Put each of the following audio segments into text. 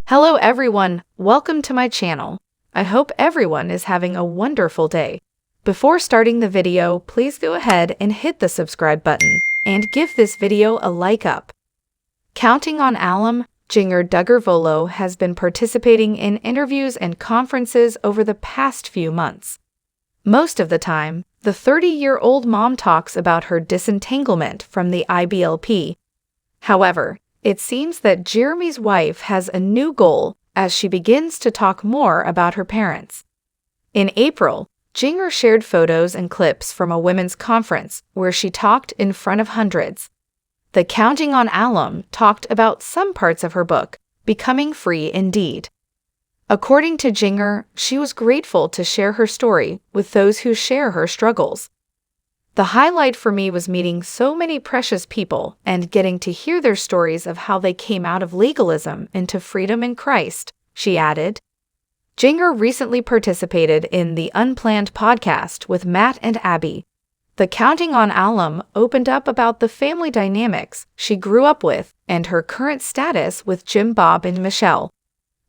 Hello everyone, welcome to my channel. I hope everyone is having a wonderful day. Before starting the video, please go ahead and hit the subscribe button and give this video a like up. Counting on alum, Jinger Duggar has been participating in interviews and conferences over the past few months. Most of the time, the 30-year-old mom talks about her disentanglement from the IBLP. However, it seems that Jeremy's wife has a new goal as she begins to talk more about her parents. In April, Jinger shared photos and clips from a women's conference where she talked in front of hundreds. The Counting on Alum talked about some parts of her book, Becoming Free Indeed. According to Jinger, she was grateful to share her story with those who share her struggles. The highlight for me was meeting so many precious people and getting to hear their stories of how they came out of legalism into freedom in Christ, she added. Jinger recently participated in the Unplanned podcast with Matt and Abby. The Counting on Alum opened up about the family dynamics she grew up with and her current status with Jim, Bob, and Michelle.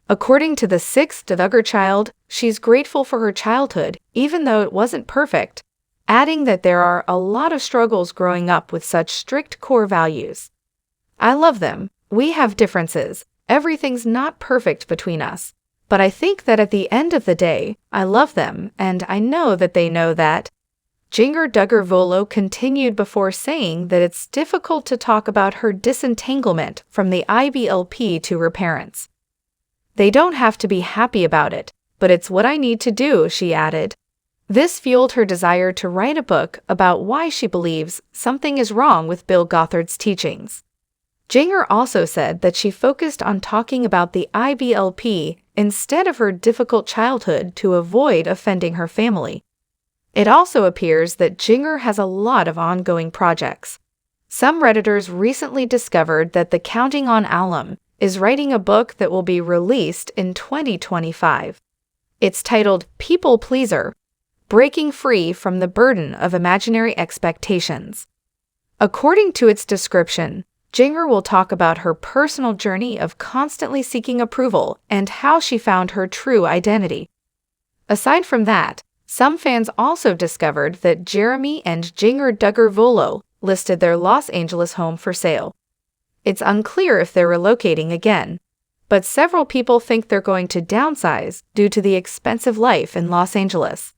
According to the sixth Duggar child, she's grateful for her childhood, even though it wasn't perfect, adding that there are a lot of struggles growing up with such strict core values. I love them. We have differences. Everything's not perfect between us. But I think that at the end of the day, I love them, and I know that they know that. Jinger Duggar continued before saying that it's difficult to talk about her disentanglement from the IBLP to her parents. They don't have to be happy about it, but it's what I need to do, she added. This fueled her desire to write a book about why she believes something is wrong with Bill Gothard's teachings. Jinger also said that she focused on talking about the IBLP instead of her difficult childhood to avoid offending her family. It also appears that Jinger has a lot of ongoing projects. Some Redditors recently discovered that the Counting on Alum is writing a book that will be released in 2025. It's titled People Pleaser: Breaking Free from the Burden of Imaginary Expectations. According to its description, Jinger will talk about her personal journey of constantly seeking approval and how she found her true identity. Aside from that, some fans also discovered that Jeremy and Jinger Duggar listed their Los Angeles home for sale. It's unclear if they're relocating again, but several people think they're going to downsize due to the expensive life in Los Angeles.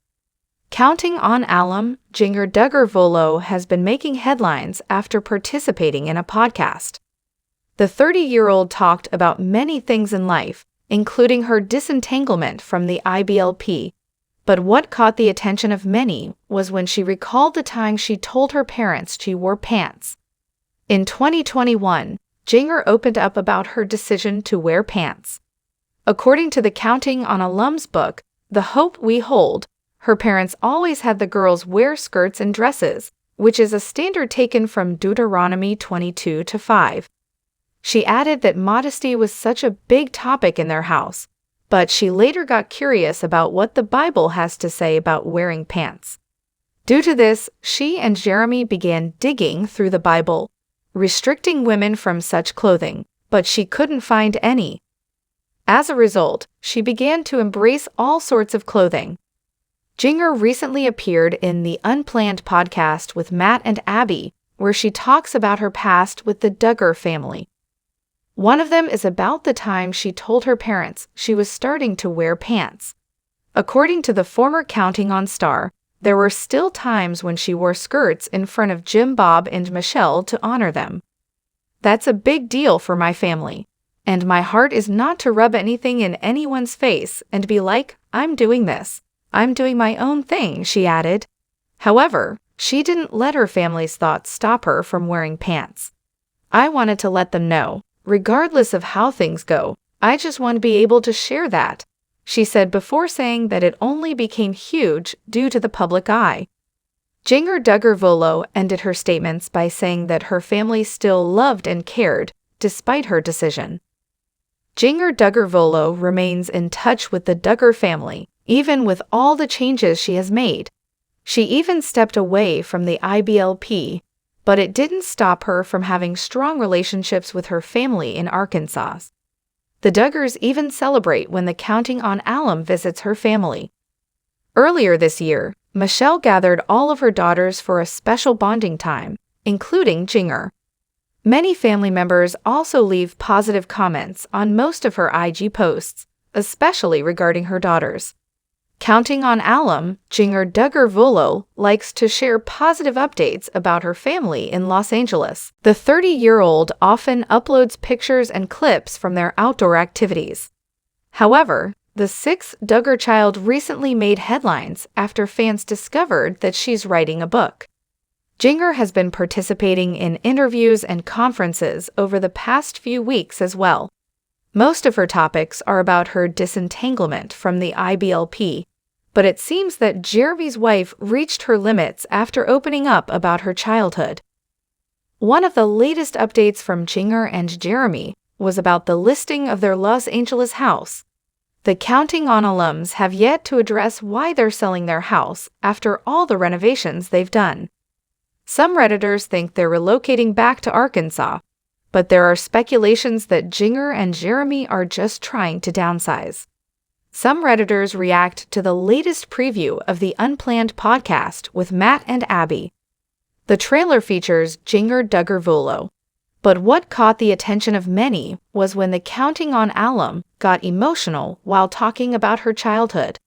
Counting on Alum, Jinger Duggar has been making headlines after participating in a podcast. The 30-year-old talked about many things in life, including her disentanglement from the IBLP, but what caught the attention of many was when she recalled the time she told her parents she wore pants. In 2021, Jinger opened up about her decision to wear pants. According to the Counting on Alum's book, The Hope We Hold, her parents always had the girls wear skirts and dresses, which is a standard taken from Deuteronomy 22:5. She added that modesty was such a big topic in their house, but she later got curious about what the Bible has to say about wearing pants. Due to this, she and Jeremy began digging through the Bible, restricting women from such clothing, but she couldn't find any. As a result, she began to embrace all sorts of clothing. Jinger recently appeared in the Unplanned podcast with Matt and Abby, where she talks about her past with the Duggar family. One of them is about the time she told her parents she was starting to wear pants. According to the former Counting on star, there were still times when she wore skirts in front of Jim, Bob, and Michelle to honor them. That's a big deal for my family, and my heart is not to rub anything in anyone's face and be like, I'm doing this. I'm doing my own thing, she added. However, she didn't let her family's thoughts stop her from wearing pants. I wanted to let them know, regardless of how things go, I just want to be able to share that, she said before saying that it only became huge due to the public eye. Jinger Duggar ended her statements by saying that her family still loved and cared, despite her decision. Jinger Duggar remains in touch with the Duggar family, even with all the changes she has made. She even stepped away from the IBLP, but it didn't stop her from having strong relationships with her family in Arkansas. The Duggars even celebrate when the Counting on alum visits her family. Earlier this year, Michelle gathered all of her daughters for a special bonding time, including Jinger. Many family members also leave positive comments on most of her IG posts, especially regarding her daughters. Counting on alum, Jinger Vuolo likes to share positive updates about her family in Los Angeles. The 30-year-old often uploads pictures and clips from their outdoor activities. However, the 6th Duggar child recently made headlines after fans discovered that she's writing a book. Jinger has been participating in interviews and conferences over the past few weeks as well. Most of her topics are about her disentanglement from the IBLP, but it seems that Jeremy's wife reached her limits after opening up about her childhood. One of the latest updates from Jinger and Jeremy was about the listing of their Los Angeles house. The Counting on alums have yet to address why they're selling their house after all the renovations they've done. Some Redditors think they're relocating back to Arkansas, but there are speculations that Jinger and Jeremy are just trying to downsize. Some Redditors react to the latest preview of the Unplanned podcast with Matt and Abby. The trailer features Jinger Duggar. But what caught the attention of many was when the Counting on alum got emotional while talking about her childhood.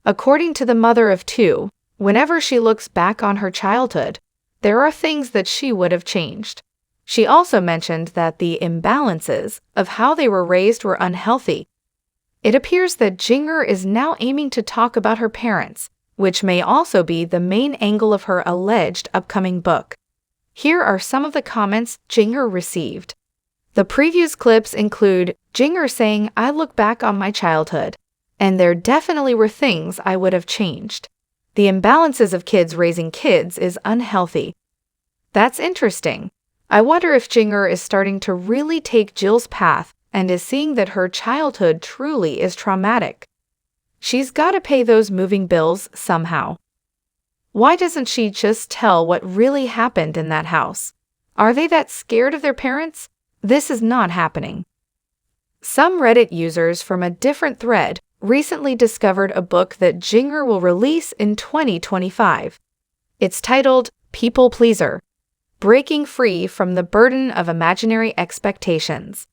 According to the mother of 2, whenever she looks back on her childhood, there are things that she would have changed. She also mentioned that the imbalances of how they were raised were unhealthy. It appears that Jinger is now aiming to talk about her parents, which may also be the main angle of her alleged upcoming book. Here are some of the comments Jinger received. The previews clips include Jinger saying, "I look back on my childhood, and there definitely were things I would have changed. The imbalances of kids raising kids is unhealthy." That's interesting. I wonder if Jinger is starting to really take Jill's path and is seeing that her childhood truly is traumatic. She's got to pay those moving bills somehow. Why doesn't she just tell what really happened in that house? Are they that scared of their parents? This is not happening. Some Reddit users from a different thread recently discovered a book that Jinger will release in 2025. It's titled People Pleaser: Breaking Free from the Burden of Imaginary Expectations.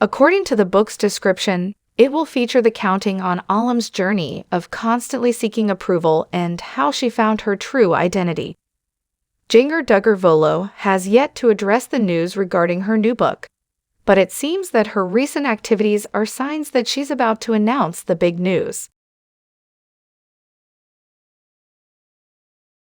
According to the book's description, it will feature the Counting on alum's journey of constantly seeking approval and how she found her true identity. Jinger Duggar has yet to address the news regarding her new book, but it seems that her recent activities are signs that she's about to announce the big news.